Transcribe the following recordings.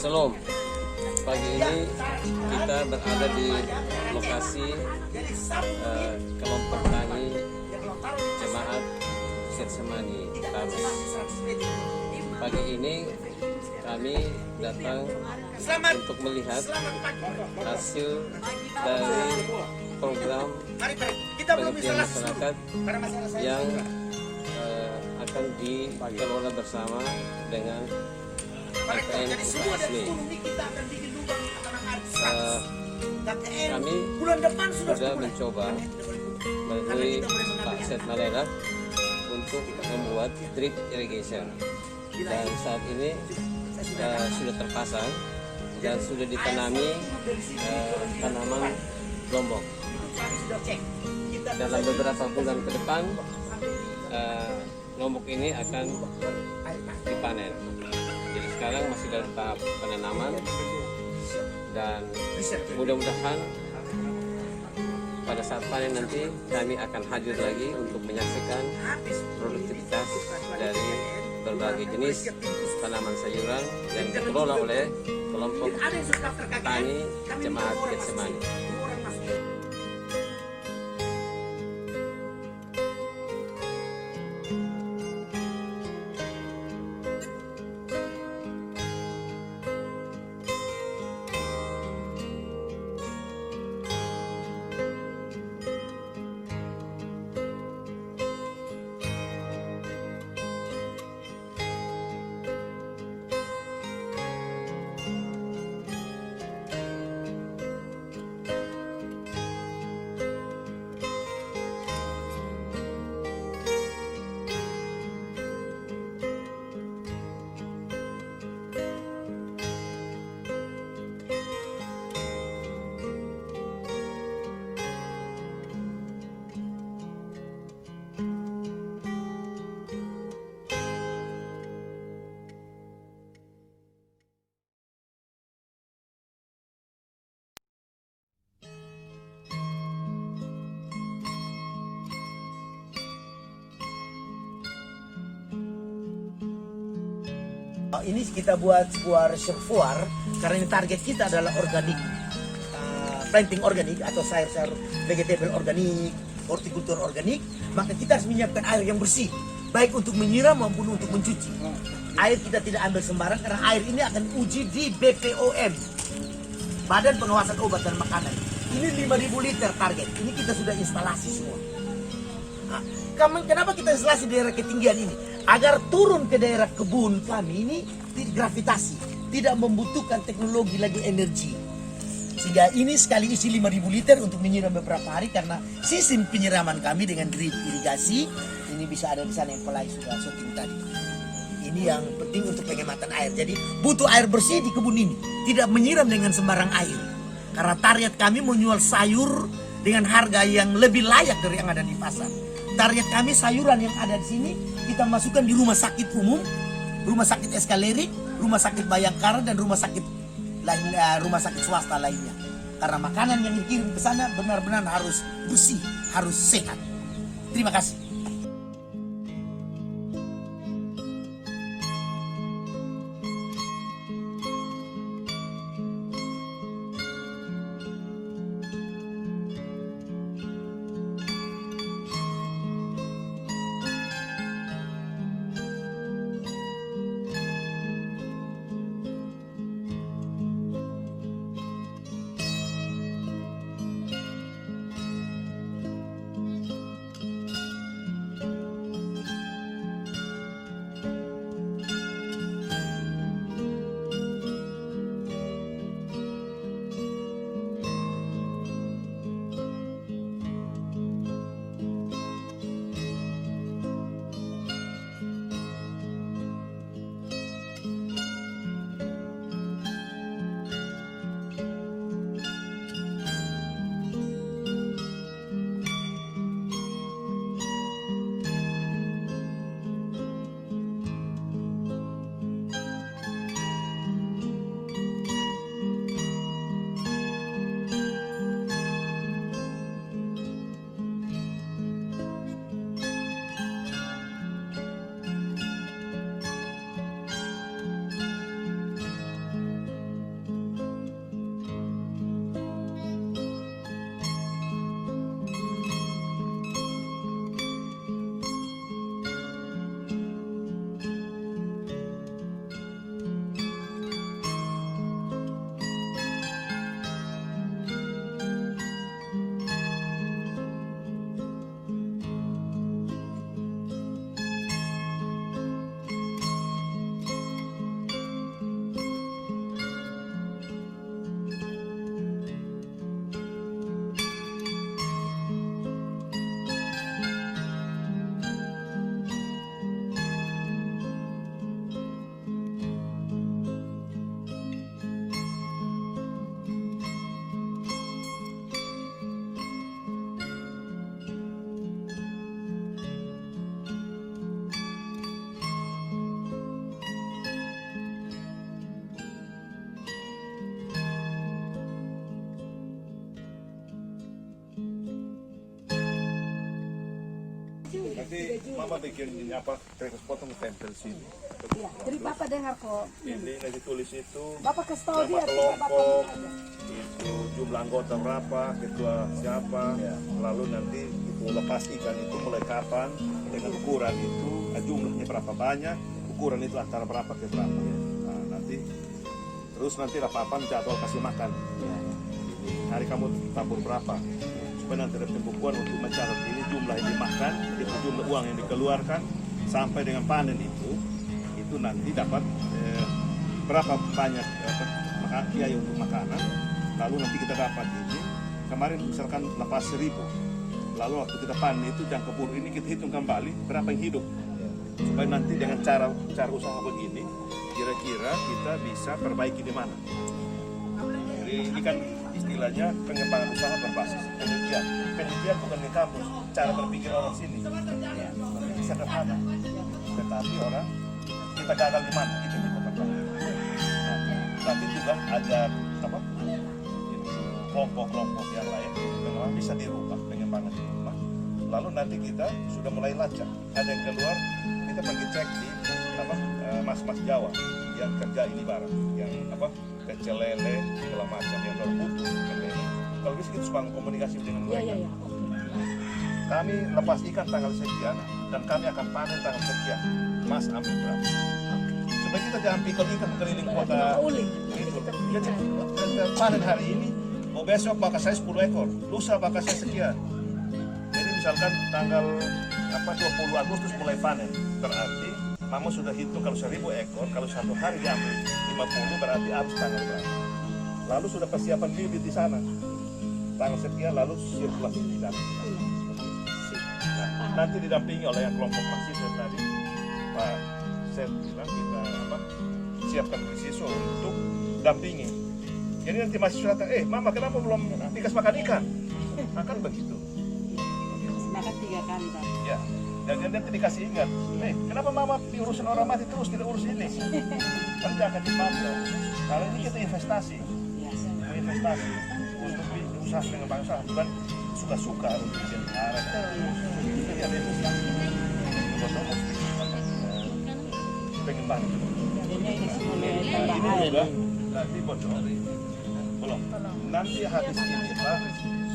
Shalom. Pagi ini kita berada di lokasi kelompok tani jemaat Getsemani Tarus. Pagi ini kami datang untuk melihat hasil dari program penelitian masyarakat yang akan dikelola bersama dengan LPN UKSW. Kami sudah mencoba melalui Pak Set Malela untuk membuat drip irrigation, dan saat ini sudah terpasang dan sudah ditanami tanaman lombok. Dalam beberapa bulan ke depan lombok ini akan dipanen. Jadi sekarang masih dalam tahap penanaman, dan mudah-mudahan pada saat panen nanti kami akan hadir lagi untuk menyaksikan produktivitas dari berbagai jenis tanaman sayuran yang dikelola oleh kelompok tani jemaat Getsemani. Ini kita buat sebuah reservoir karena ini target kita adalah organik, planting organik atau sayur-sayur vegetable organik, hortikultur organik. Maka kita harus menyiapkan air yang bersih, baik untuk menyiram maupun untuk mencuci. Air kita tidak ambil sembarang karena air ini akan uji di BPOM, Badan Pengawasan Obat dan Makanan. Ini 5.000 liter target. Ini kita sudah instalasi semua. Nah, kenapa kita instalasi di daerah ketinggian ini? Agar turun ke daerah kebun kami ini gravitasi, tidak membutuhkan teknologi lagi energi. Sehingga ini sekali isi 5.000 liter untuk menyiram beberapa hari, karena sistem penyiraman kami dengan drip irigasi ini bisa ada di sana yang pelai sudah syuting tadi. Ini yang penting untuk penghematan air. Jadi butuh air bersih di kebun ini, tidak menyiram dengan sembarang air. Karena target kami menjual sayur dengan harga yang lebih layak dari yang ada di pasar. Target kami sayuran yang ada di sini kita masukkan di rumah sakit umum, rumah sakit Eskalerik, rumah sakit Bayangkara, dan rumah sakit swasta lainnya. Karena makanan yang dikirim ke sana benar-benar harus bersih, harus sehat. Terima kasih. Jadi mama bikin ini apa, terus potong tempel sini. Iya, jadi Bapak dengar kok. Ini nanti tulis itu Bapak kasih tahu nama dia. kelompok, itu jumlah anggota berapa, ketua siapa, lalu nanti itu lepas ikan itu mulai kapan, dengan ukuran itu, jumlahnya berapa banyak, ukuran itu antara berapa ke berapa. Nah, nanti terus nanti apa-apa jadwal kasih makan. Hari kamu tabur berapa? Supaya nanti ada pembukuan untuk mencatat ini jumlah yang dimakan, itu jumlah uang yang dikeluarkan sampai dengan panen itu nanti dapat berapa banyak biaya untuk makanan. Lalu nanti kita dapat ini kemarin misalkan lepas 1.000, lalu waktu kita panen itu jangka keburu ini kita hitung kembali berapa yang hidup, supaya nanti dengan cara usaha begini kira-kira kita bisa perbaiki di mana. Jadi ini kan istilahnya pengembangan usaha berbasis penelitian. Penelitian bukan di kampus, cara berpikir orang sini lebih sederhana, tetapi orang kita gagal di mana itu yang pertama. Tapi juga ada apa kelompok-kelompok yang lain memang bisa dirubah pengembangan di rumah. Lalu nanti kita sudah mulai lacak, ada yang keluar, kita pergi cek di apa mas-mas Jawa yang kerja ini barang, yang apa pecel lele segala macam yang berbutuh lele. Kalau bisa kita suka komunikasi dengan mereka. Kami lepas ikan tanggal sekian dan kami akan panen tanggal sekian. Mas ambil berapa? Supaya kita jangan pikir ikan keliling kota. Gitu. Jadi panen hari ini, oh besok bakal saya 10 ekor, lusa bakal saya sekian. Jadi misalkan tanggal 20 Agustus mulai panen, berarti mama sudah hitung kalau 1.000 ekor, kalau satu hari diambil 50 berarti habis tanggal berapa. Lalu sudah persiapan bibit di sana, tanggal sekian lalu sirkulasi di dalam. Nah, nanti didampingi oleh yang kelompok mahasiswa tadi, Pak Set bilang kita siapkan siswa untuk dampingi. Jadi nanti mahasiswa datang, mama kenapa belum dikasih makan ikan? Akan begitu. Makan 3 kali Pak. Ya, dan nanti dikasih ingat, kenapa mama diurusin orang mati terus tidak urus ini? Nanti akan dipantau. Kalau ini kita investasi, investasi untuk usaha dengan bangsa, bukan suka-suka untuk sejarah. Jadi ada investasi. Betul pengen banget. Ini juga nanti bocor. Belum. Nanti habis ini Pak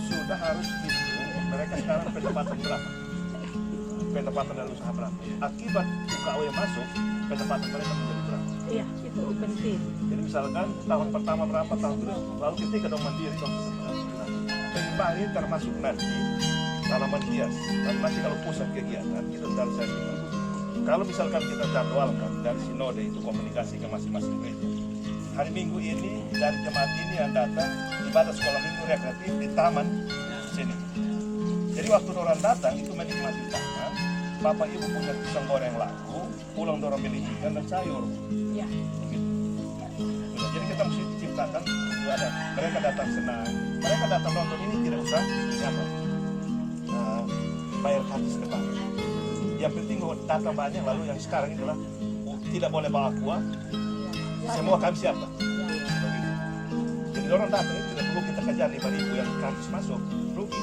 sudah harus hitung mereka sekarang pendapatan berapa. Pendapatan dari usaha berapa. Akibat UKW masuk, pendapatan mereka menjadi berapa. Iya, itu penting. Jadi misalkan tahun pertama berapa, tahun kedua, lalu ketika dong mandiri dong. Penyimbangan ini termasuk nanti tanaman hias. Dan nanti kalau pusat kegiatan kita sudah saya kalau misalkan kita jadwalkan dari sinode itu komunikasi ke masing-masing gereja. Hari Minggu ini dari jemaat ini yang datang ibadah sekolah minggu rekreatif di taman sini. Jadi waktu orang datang itu menikmati taman, bapak ibu punya pisang goreng laku, pulang dorong beli ikan dan sayur. Iya. Gitu. Jadi kita mesti ciptakan itu ada. Mereka datang senang, mereka datang nonton ini tidak usah bayar gratis ke bank. Yang penting data banyak, lalu yang sekarang itulah tidak boleh bawa kuah, semua kami siapkan. Begitu. Jadi orang datang itu tidak perlu kita kejar 5.000 yang gratis masuk, rugi.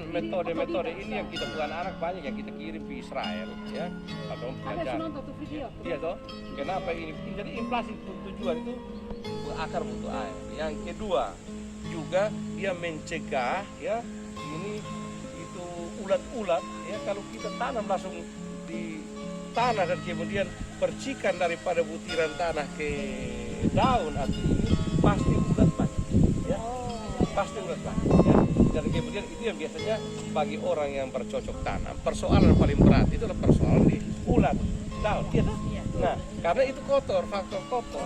metode ini yang kita bukan anak banyak yang kita kirim ke Israel ya atau Ada belajar. nonton tuh video. Iya toh. Kenapa ini? Jadi inflasi tujuan itu akar butuh air. Yang kedua juga dia mencegah ya ini itu ulat-ulat ya kalau kita tanam langsung di tanah dan kemudian percikan daripada butiran tanah ke daun atau ini pasti ulat banyak ya pasti ulat banyak ya. Dan kemudian itu yang biasanya bagi orang yang bercocok tanam persoalan paling berat itu adalah persoalan di ulat daun ya. Nah karena itu kotor, faktor kotor.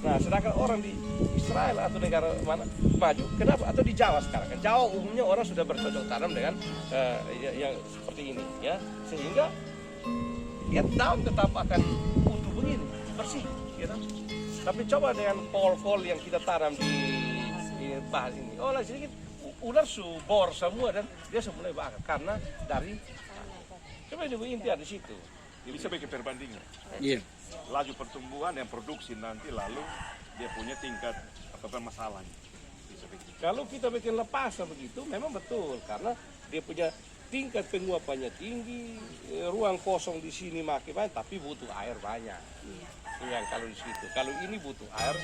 Nah sedangkan orang di Israel atau negara mana maju kenapa atau di Jawa sekarang kan Jawa umumnya orang sudah bercocok tanam dengan yang seperti ini ya sehingga ya daun tetap akan utuh begini, bersih, gitu. Tapi coba dengan kol-kol yang kita tanam di bahan ini, oh lah sedikit ular subor semua dan dia mulai bakar karena dari coba ibu intinya di situ. Bisa bikin perbandingan. Iya. Laju pertumbuhan yang produksi nanti lalu dia punya tingkat apa masalahnya. Bisa bikin. Kalau kita bikin lepasan begitu, memang betul karena dia punya tingkat penguapannya tinggi, ruang kosong di sini makin banyak, tapi butuh air banyak. Yang kalau di situ, kalau ini butuh air.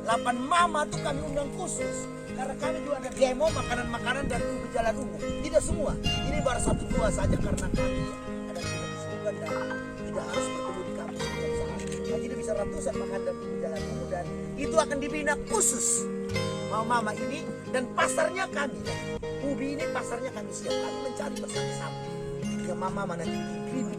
Lapan Mama tuh kami undang khusus karena kami juga ada demo makanan-makanan dan ubi jalan umum. Tidak semua, ini baru 1-2 saja karena kami ada kesibukan dan tidak harus bertemu di kampus setiap saat. Nah, jadi bisa ratusan makanan dan ubi jalan umum dan itu akan dibina khusus Mama ini dan pasarnya kami. Ubi ini pasarnya kami siap, kami mencari bersama-sama. Ketika Mama nanti bikin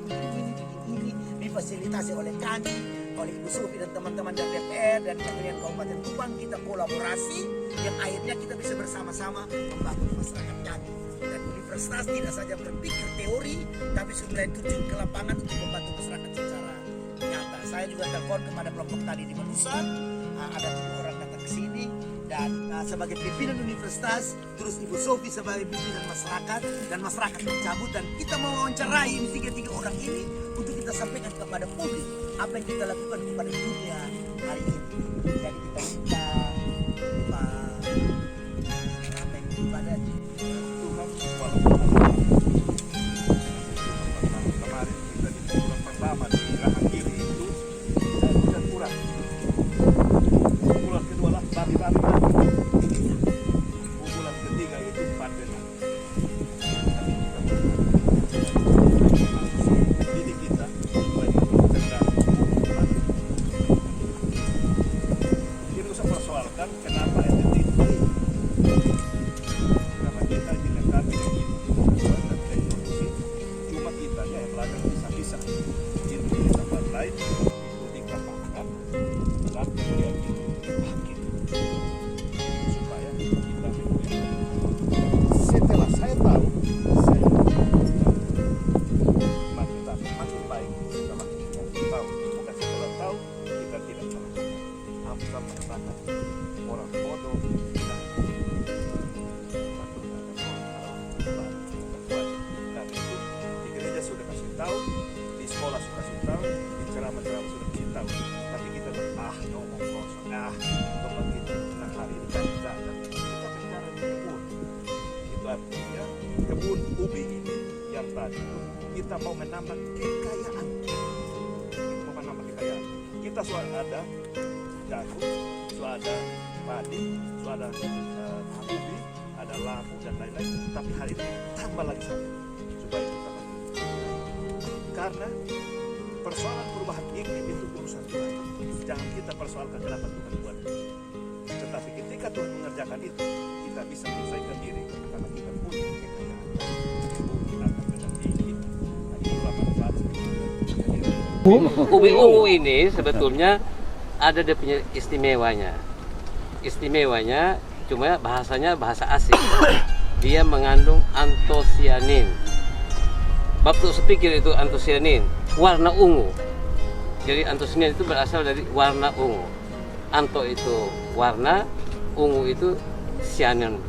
ini difasilitasi oleh kami, oleh Ibu Sufi dan teman-teman dari DPR dan Kementerian Kabupaten Tuban, kita kolaborasi yang akhirnya kita bisa bersama-sama membangun masyarakat kami. Dan universitas tidak saja berpikir teori, tapi sudah terjun ke lapangan untuk membantu masyarakat secara nyata. Saya juga telepon kepada kelompok tadi di Manusan, ada 7 orang datang ke sini dan sebagai pimpinan universitas, terus Ibu Sofi sebagai pimpinan masyarakat dan masyarakat mencabut dan kita mewawancarai ini 3 orang ini untuk kita sampaikan kepada publik apa yang kita lakukan kepada dunia hari ini. Jadi kita minta apa yang kepada Tuhan kemarin kita di bulan pertama di Gerakan Kiri itu hujan kurang. Bulan kedua lah babi-babi mati. Bulan ketiga itu pandemi. Jadi kita mulai mencegah. Kita usah persoalkan kenapa NTT itu karena kita dilengkapi dengan pengetahuan dan teknologi. Cuma kita yang belajar bisa-bisa. Ilmu di tempat lain itu dikembangkan dan kemudian itu dipakai supaya kita menjadi. Setelah saya tahu, saya makin baik setelah kita tahu. Bukan setelah tahu kita tidak tahu. Hamzah mengatakan orang bodoh tidak tahu di ceramah-ceramah sudah kita tahu, tapi kita ngomong kosong, ngomong gitu. Nah hari ini kan kita bicara di kebun. Itu artinya kebun ubi ini yang tadi itu kita mau menambah kekayaan. Kita mau menambah kekayaan. Kita sudah ada jagung, sudah ada padi, sudah ada ubi, ada lampu dan lain-lain. Tapi hari ini tambah lagi satu supaya kita maju. Karena persoalan perubahan iklim itu urusan Tuhan. Jangan kita persoalkan kenapa Tuhan buat. Tetapi ketika Tuhan mengerjakan itu, kita bisa menyelesaikan diri karena kita punya kekayaan. Kita akan mendampingi. Nah, itulah manfaat. Ubi ungu ini sebetulnya ada dia punya istimewanya. Istimewanya cuma bahasanya bahasa asing. Dia mengandung antosianin. Waktu saya pikir itu antosianin, warna ungu. Jadi antosianin itu berasal dari warna ungu. Anto itu warna, ungu itu sianin.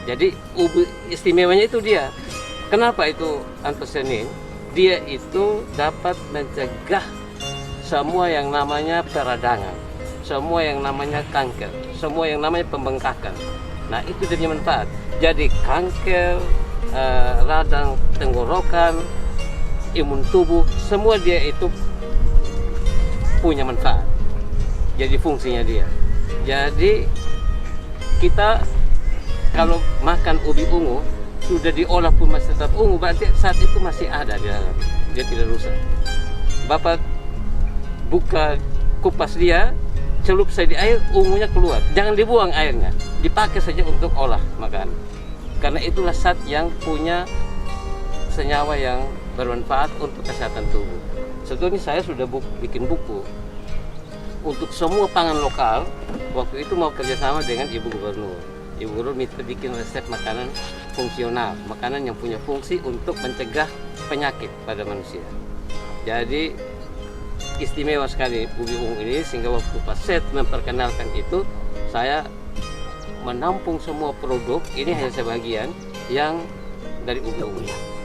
Jadi istimewanya itu dia. Kenapa itu antosianin? Dia itu dapat mencegah semua yang namanya peradangan, semua yang namanya kanker, semua yang namanya pembengkakan. Nah itu dia manfaat. Jadi kanker, radang tenggorokan, imun tubuh, semua dia itu punya manfaat. Jadi fungsinya dia. Jadi kita kalau makan ubi ungu sudah diolah pun masih tetap ungu, berarti saat itu masih ada di dalam, dia tidak rusak. Bapak buka kupas dia, celup saja di air, ungunya keluar. Jangan dibuang airnya, dipakai saja untuk olah makan. Karena itulah zat yang punya senyawa yang bermanfaat untuk kesehatan tubuh. Sebetulnya saya sudah bikin buku untuk semua pangan lokal. Waktu itu mau kerjasama dengan Ibu Gubernur. Ibu Gubernur minta bikin resep makanan fungsional, makanan yang punya fungsi untuk mencegah penyakit pada manusia. Jadi istimewa sekali ubi ungu ini, sehingga waktu pas saya memperkenalkan itu, saya menampung semua produk, ini hanya sebagian yang dari ubi ungu.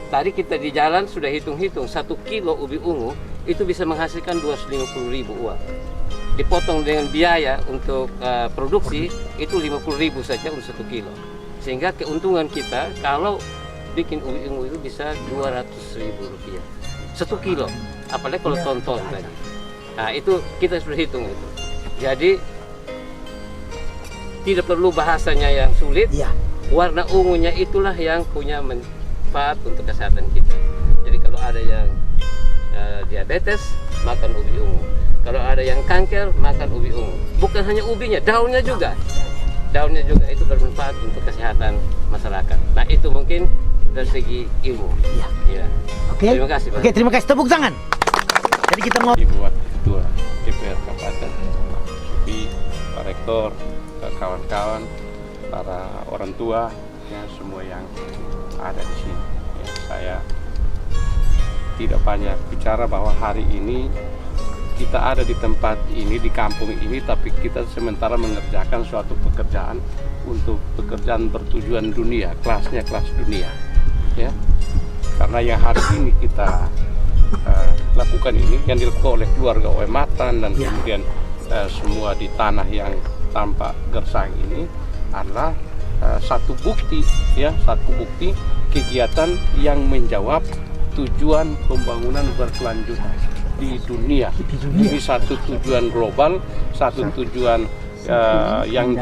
Tadi kita di jalan sudah hitung-hitung, 1 kilo ubi ungu itu bisa menghasilkan 250.000 uang. Dipotong dengan biaya untuk produksi itu 50.000 saja untuk 1 kilo. Sehingga keuntungan kita kalau bikin ubi ungu itu bisa 200.000 rupiah 1 kilo. Apalagi kalau ton-ton tadi. Nah itu kita sudah hitung itu. Jadi tidak perlu bahasanya yang sulit. Ya. Warna ungunya itulah yang punya manfaat untuk kesehatan kita. Jadi kalau ada yang diabetes, makan ubi ungu. Kalau ada yang kanker, makan ubi ungu. Bukan hanya ubinya, daunnya juga. Daunnya juga itu bermanfaat untuk kesehatan masyarakat. Nah itu mungkin dari segi ilmu. Iya. Ya. Oke. Terima kasih, Pak. Oke, terima kasih. Tepuk tangan. Jadi kita mau Dibuat ketua DPR Kabupaten, Supi, Pak Rektor, kawan-kawan, para orang tua, ya semua yang ada di sini. Ya, saya tidak banyak bicara bahwa hari ini kita ada di tempat ini, di kampung ini, tapi kita sementara mengerjakan suatu pekerjaan untuk pekerjaan bertujuan dunia, kelasnya kelas dunia. Ya, karena yang hari ini kita lakukan ini, yang dilakukan oleh keluarga Oematan dan kemudian semua di tanah yang tampak gersang ini adalah satu bukti, ya, satu bukti kegiatan yang menjawab tujuan pembangunan berkelanjutan di dunia. Ini satu tujuan global, satu tujuan yang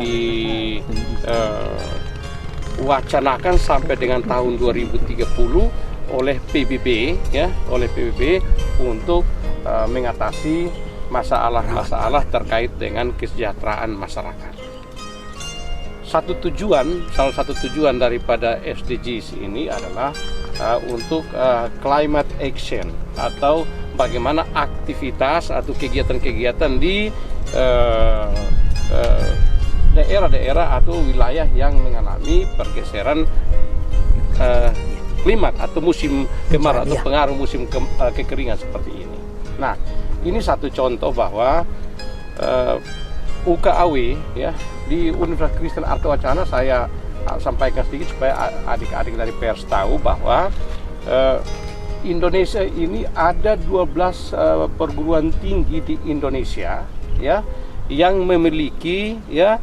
diwacanakan sampai dengan tahun 2030 oleh PBB, ya, oleh PBB untuk mengatasi masalah-masalah terkait dengan kesejahteraan masyarakat. Salah satu tujuan daripada SDGs ini adalah untuk climate action, atau bagaimana aktivitas atau kegiatan-kegiatan di daerah-daerah atau wilayah yang mengalami pergeseran klimat atau musim kemarau atau pengaruh musim kekeringan seperti ini. Nah, ini satu contoh bahwa UKAW, ya, di Universitas Kristen Artawacana, saya sampaikan sedikit supaya adik-adik dari pers tahu bahwa Indonesia ini ada 12 perguruan tinggi di Indonesia, ya, yang memiliki ya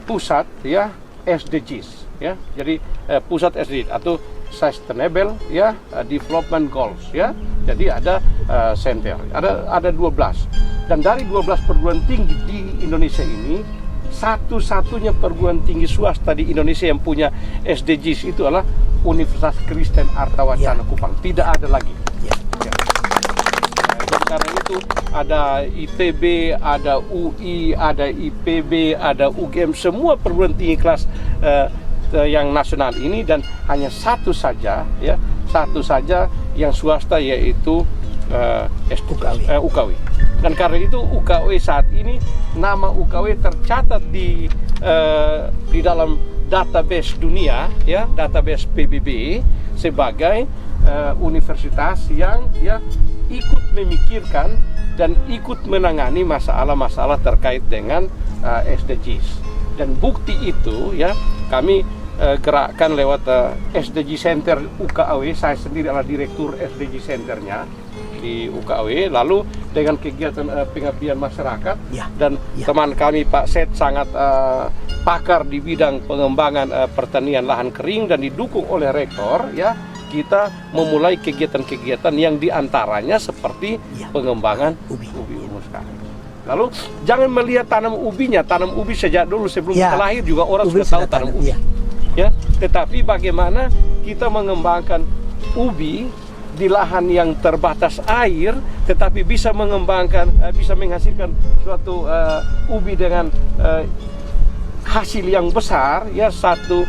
pusat ya SDGs, ya. Jadi pusat SDGs atau Sustainable ya Development Goals, ya. Jadi ada center, ada 12. Dan dari 12 perguruan tinggi di Indonesia ini, satu-satunya perguruan tinggi swasta di Indonesia yang punya SDGs itu adalah Universitas Kristen Artawacana Kupang. Tidak ada lagi. Ya. Jadi karena itu ada ITB, ada UI, ada IPB, ada UGM, semua perguruan tinggi kelas yang nasional ini, dan hanya satu saja yang swasta, yaitu UKW. Dan karena itu UKW saat ini, nama UKW tercatat di dalam database dunia, ya, database PBB sebagai universitas yang ya ikut memikirkan dan ikut menangani masalah-masalah terkait dengan SDGs. Dan bukti itu ya kami gerakkan lewat SDG Center UKW. Saya sendiri adalah direktur SDG Centernya di UKW. Lalu dengan kegiatan pengabdian masyarakat dan teman kami Pak Set sangat pakar di bidang pengembangan pertanian lahan kering dan didukung oleh rektor, ya, kita memulai kegiatan-kegiatan yang diantaranya seperti pengembangan ubi ungu sekarang. Lalu jangan melihat tanam ubinya, tanam ubi sejak dulu sebelum kita lahir juga orang sudah tahu tanam ubi. Ya, tetapi bagaimana kita mengembangkan ubi di lahan yang terbatas air, tetapi bisa mengembangkan, bisa menghasilkan suatu ubi dengan hasil yang besar, ya, satu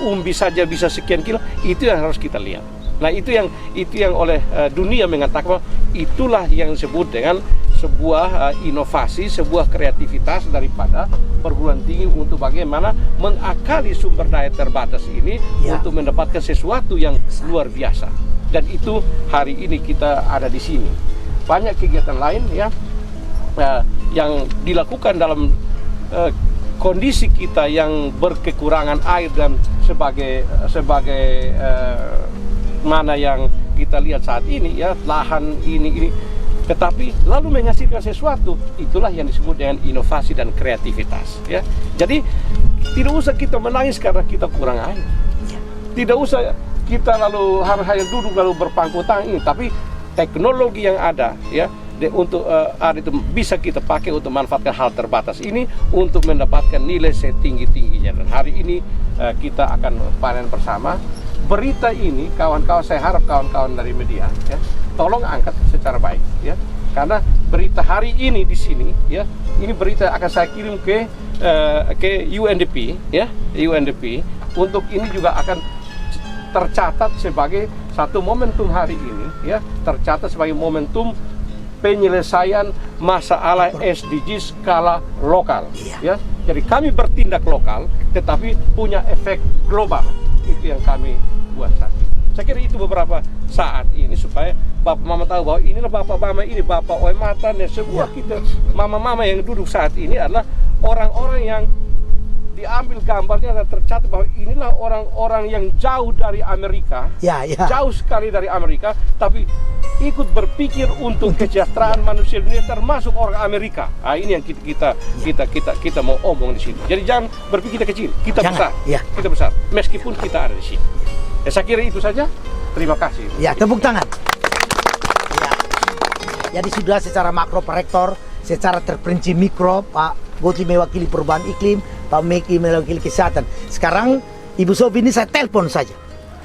umbi saja bisa sekian kilo, itu yang harus kita lihat. Nah, itu yang oleh dunia mengatakan itulah yang disebut dengan sebuah inovasi, sebuah kreativitas daripada perguruan tinggi untuk bagaimana mengakali sumber daya terbatas ini untuk mendapatkan sesuatu yang luar biasa. Dan itu hari ini kita ada di sini. Banyak kegiatan lain ya yang dilakukan dalam kondisi kita yang berkekurangan air dan sebagai mana yang kita lihat saat ini, ya, lahan ini, tetapi lalu menghasilkan sesuatu, itulah yang disebut dengan inovasi dan kreativitas, ya. Jadi tidak usah kita menangis karena kita kurang air, tidak usah kita lalu harus hanya duduk lalu berpangku tangan, tapi teknologi yang ada, ya, untuk ada itu bisa kita pakai untuk manfaatkan hal terbatas ini untuk mendapatkan nilai setinggi-tingginya. Dan hari ini kita akan panen bersama. Berita ini, kawan-kawan, saya harap kawan-kawan dari media, ya, tolong angkat secara baik, ya, karena berita hari ini di sini, ya, ini berita akan saya kirim ke UNDP, ya, UNDP, untuk ini juga akan tercatat sebagai satu momentum hari ini, ya, tercatat sebagai momentum penyelesaian masalah SDGs skala lokal, ya. Jadi kami bertindak lokal, tetapi punya efek global. Itu yang kami buat saat ini. Saya kira itu beberapa saat ini supaya bapak mama tahu bahwa inilah bapak mama ini, bapak Oematan dan semua kita mama-mama yang duduk saat ini adalah orang-orang yang diambil gambarnya dan tercatat bahwa inilah orang-orang yang jauh dari Amerika, jauh sekali dari Amerika, tapi ikut berpikir untuk kesejahteraan manusia dunia, termasuk orang Amerika. Nah, ini yang kita mau omong di sini. Jadi jangan berpikir kita kecil, kita besar, kita besar, meskipun kita ada di sini. Ya, saya kira itu saja. Terima kasih. Ya, tepuk tangan. Ya. Jadi sudah secara makro Pak Rektor, secara terperinci mikro Pak Gotli mewakili perubahan iklim, Pak Meki mewakili kesehatan. Sekarang Ibu Sofi ini saya telepon saja.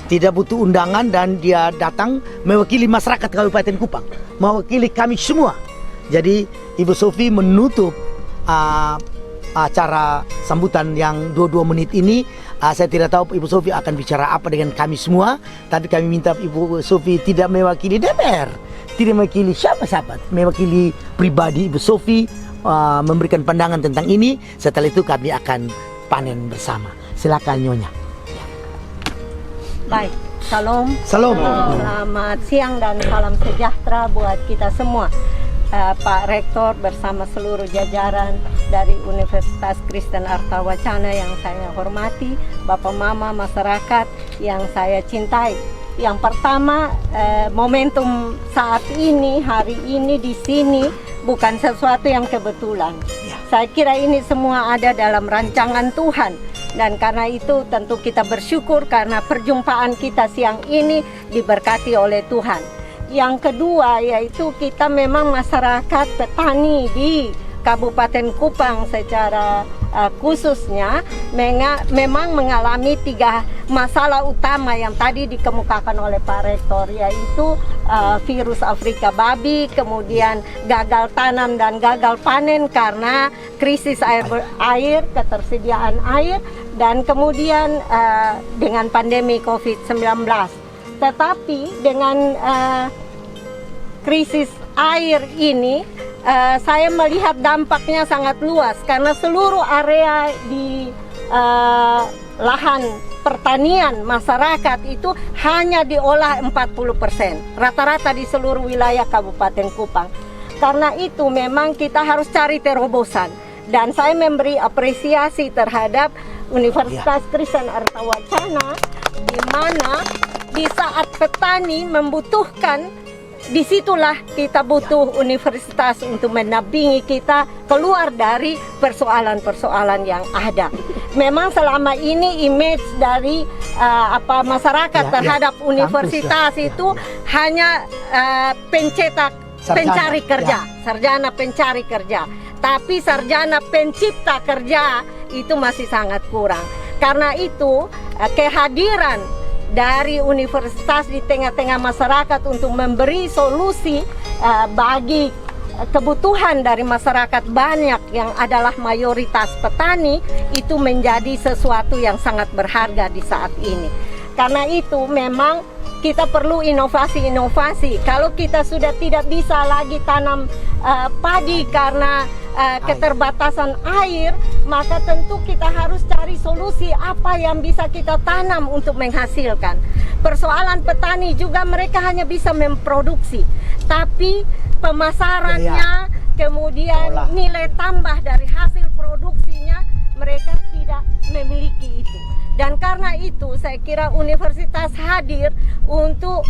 Tidak butuh undangan dan dia datang mewakili masyarakat Kabupaten Kupang, mewakili kami semua. Jadi Ibu Sofi menutup acara sambutan yang 22 menit ini. Saya tidak tahu Ibu Sofi akan bicara apa dengan kami semua, tapi kami minta Ibu Sofi tidak mewakili DPR, tidak mewakili siapa-siapa, mewakili pribadi Ibu Sofi, memberikan pandangan tentang ini. Setelah itu kami akan panen bersama. Silakan Nyonya. Baik, salam. Salam. Selamat siang dan salam sejahtera buat kita semua. Pak Rektor bersama seluruh jajaran dari Universitas Kristen Artawacana yang saya hormati, Bapak Mama masyarakat yang saya cintai. Yang pertama, momentum saat ini, hari ini di sini bukan sesuatu yang kebetulan. Ya. Saya kira ini semua ada dalam rancangan Tuhan. Dan karena itu tentu kita bersyukur karena perjumpaan kita siang ini diberkati oleh Tuhan. Yang kedua yaitu kita memang masyarakat petani di Kabupaten Kupang secara khususnya memang mengalami 3 masalah utama yang tadi dikemukakan oleh Pak Rektor, yaitu virus Afrika babi, kemudian gagal tanam dan gagal panen karena krisis air, ketersediaan air, dan kemudian dengan pandemi COVID-19. Tetapi dengan krisis air ini saya melihat dampaknya sangat luas karena seluruh area di lahan pertanian masyarakat itu hanya diolah 40%, rata-rata di seluruh wilayah Kabupaten Kupang. Karena itu memang kita harus cari terobosan, dan saya memberi apresiasi terhadap Universitas Kristen Artawacana, di mana di saat petani membutuhkan, disitulah kita butuh universitas untuk mendampingi kita keluar dari persoalan-persoalan yang ada. Memang selama ini image dari masyarakat terhadap universitas itu hanya pencetak pencari kerja, sarjana pencari kerja. Tapi sarjana pencipta kerja itu masih sangat kurang. Karena itu kehadiran dari universitas di tengah-tengah masyarakat untuk memberi solusi bagi kebutuhan dari masyarakat banyak yang adalah mayoritas petani itu menjadi sesuatu yang sangat berharga di saat ini. Karena itu memang kita perlu inovasi-inovasi. Kalau kita sudah tidak bisa lagi tanam padi karena keterbatasan air, maka tentu kita harus cari solusi apa yang bisa kita tanam untuk menghasilkan. Persoalan petani juga, mereka hanya bisa memproduksi, tapi pemasarannya, kemudian nilai tambah dari hasil produksinya, mereka tidak memiliki itu. Dan karena itu saya kira universitas hadir untuk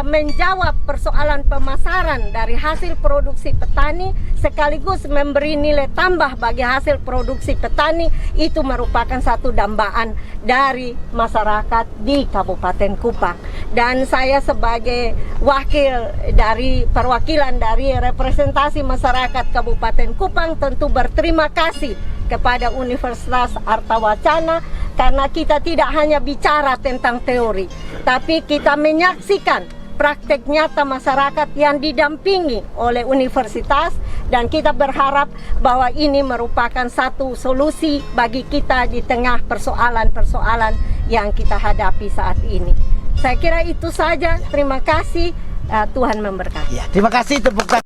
menjawab persoalan pemasaran dari hasil produksi petani, sekaligus memberi nilai tambah bagi hasil produksi petani. Itu merupakan satu dambaan dari masyarakat di Kabupaten Kupang. Dan saya sebagai wakil dari perwakilan dari representasi masyarakat Kabupaten Kupang tentu berterima kasih kepada Universitas Artawacana, karena kita tidak hanya bicara tentang teori, tapi kita menyaksikan praktek nyata masyarakat yang didampingi oleh universitas, dan kita berharap bahwa ini merupakan satu solusi bagi kita di tengah persoalan-persoalan yang kita hadapi saat ini. Saya kira itu saja. Terima kasih. Tuhan memberkati. Ya, terima kasih, tepuk tangan.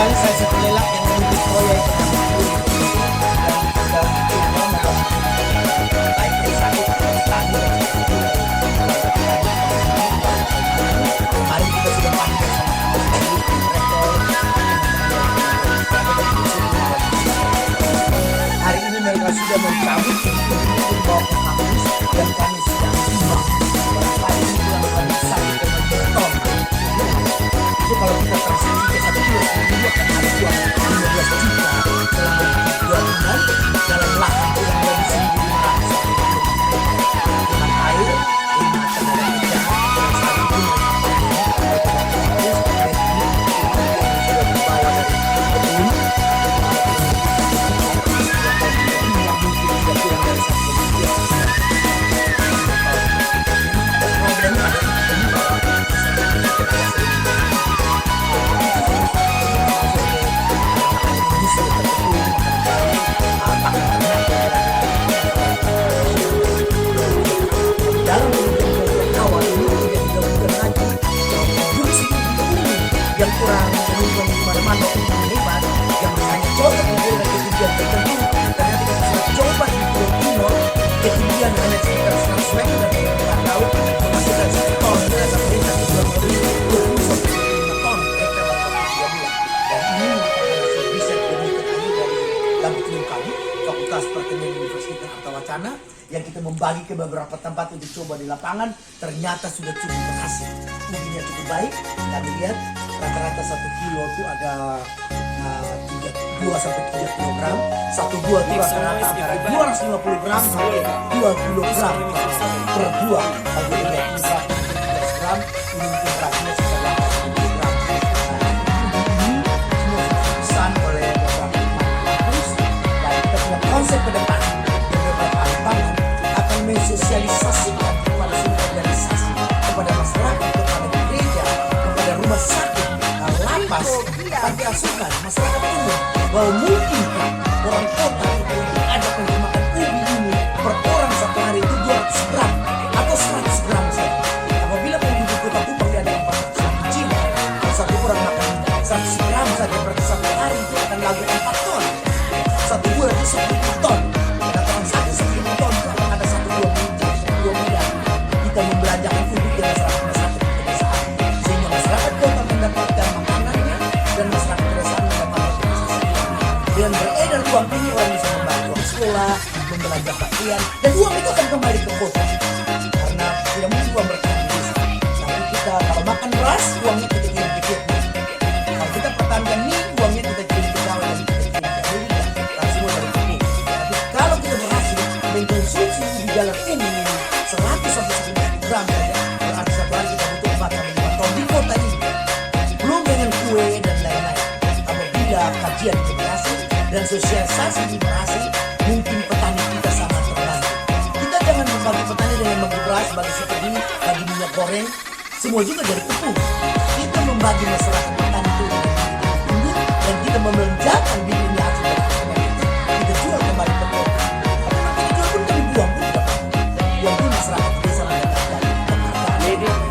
kemarin saya satu lelak yang memimpin proyek baik dari sakit tani dan kemarin kita sudah panggil hari ini mereka sudah mencabut dibawa ke kampus dan kami sedang timbang hari ini kami sakit dengan ton itu kalau kita transaksi ke 1 kilo itu akan ada uang 15 juta selama 2 bulan dalam lahan kurang lebih 1.500 dengan air, dengan tenaga kerja, dengan satu yang kurang menunjukkan di mana-mana yang hebat, yang hanya coba mengukur ketinggian tertentu. Ternyata kita sudah coba di Pulau Timur ketinggian hanya sekitar 100 meter dari permukaan laut menghasilkan 1 ton dan pemerintah juga memberi 20 sampai 25 ton hektar dalam 2 bulan. Dan ini merupakan hasil riset penelitian kami dari laboratorium kami, Fakultas Pertanian Universitas Artawacana, yang kita membagi ke beberapa tempat untuk coba di lapangan. Ternyata sudah cukup berhasil. Ubinya cukup baik. Kami lihat rata-rata 1 kilo itu ada 2 sampai 3 kilogram. 1 buah itu rata-rata antara 250 gram sampai 2 kilogram per buah. Kalau kita lihat ini 113 gram, ini mungkin beratnya sekitar 80 gram. Ini semua dipesan oleh beberapa kampus. Dan kita punya konsep ke depan. Beberapa lapangan akan mensosialisasikan kepada semua organisasi, kepada masyarakat, kepada gereja, kepada rumah sakit, lapas, panti asuhan, masyarakat umum, bahwa mungkinkah orang kota itu ada yang makan ubi ini per orang satu hari itu 200 gram atau 100 gram saja. Apabila penduduk kota Kupang ada 400 ribu jiwa, kalau satu orang makan 100 gram saja berarti satu hari itu akan lalu 4 ton. Satu bulan itu 10 ton. Pada tahun 1 ton itu akan ada 1,2 miliar. Kita membelanjakan ubi ke masyarakat pedesaan, sehingga masyarakat kota mendapatkan makanannya dan masyarakat pedesaan mendapatkan investasi. Dengan beredar uang ini orang bisa membantu uang sekolah, membelanja pakaian, dan uang itu akan kembali ke kota. Karena tidak mungkin uang bertahan di desa. Tapi kita kalau makan beras, uangnya kita kirim ke Vietnam. Kalau kita pertahankan mie, uangnya kita kirim ke Jawa dan kita kirim ke Amerika. Dan semua dari ini. Tapi kalau kita berhasil mengkonsumsi di jalan umum ini 100 sampai 100 gram saja, berarti satu hari kita butuh 4 sampai 5 ton di kota ini. Belum dengan kue dan lain-lain. Apabila kajian berhasil dan sosialisasi berhasil, mungkin petani kita sangat terbantu. Kita jangan membagi petani dengan bagi beras, bagi seperti bagi minyak goreng, semua juga dari tepung. Kita membagi masyarakat petani itu dengan tinggi dan kita memanjakan bibirnya hasil dari petani itu. Kita jual kembali ke kota. Karena kita jual pun kami buang pun tidak apa. Yang pun masyarakat desa mendapatkan pekerjaan.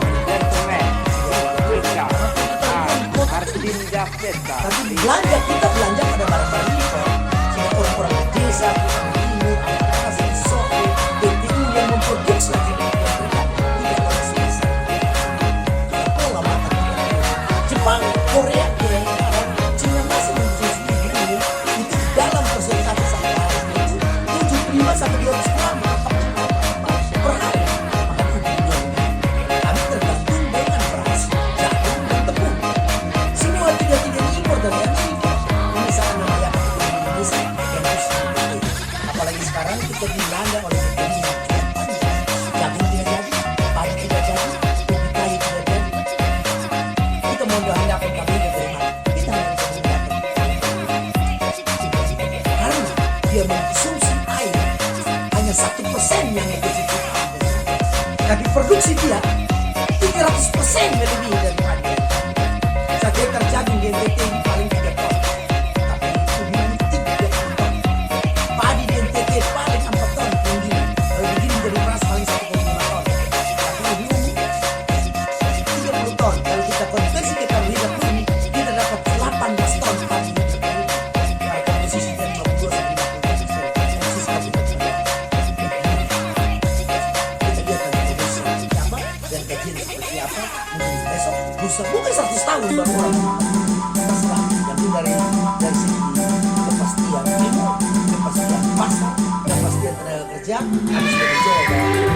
Tapi belanja kita belanja pada barang-barang impor. Sehingga orang-orang di desa, orang timur, anak-anak soke, BTU yang memproduksi lagi mereka tidak ada selesai. Pola makan kita. Jepang, Korea, Korea Utara, Cina masih memproduksi ini itu dalam persentase satu hari itu 75 sampai 200 gram per hari. Makan ubi ini. Kami tergantung dengan beras, jagung, dan tepung. Semua tiga-tiga impor dari Amerika. Ini sangat membahayakan ekonomi Indonesia dan khususnya. Apalagi sekarang kita dilanda oleh ekonomi yang cukup panjang. Jagung tidak jadi, padi tidak jadi, ubi kayu tidak jadi. Kita mau mengandalkan kami dari mana? Kita harus mengandalkan karena dia mengkonsumsi air hanya 1% yang dikonsumsi air. Tapi produksi dia 300% lebih daripada. Satu hektar jagung di NTT ini paling 3 ton. Tapi ubi ini 30 ton. Padi di NTT paling 4 ton. Kalau begini jadi beras paling 1,5 ton. Tapi ubi ini 30 ton. Kalau kita konversi ke karbohidrat ini, kita dapat 18 ton. Bisa bukan 100 tahun baru orang terserah. Yang penting dari segi kepastian ilmu, kepastian pasar, kepastian tenaga kerja harus kita mencoba.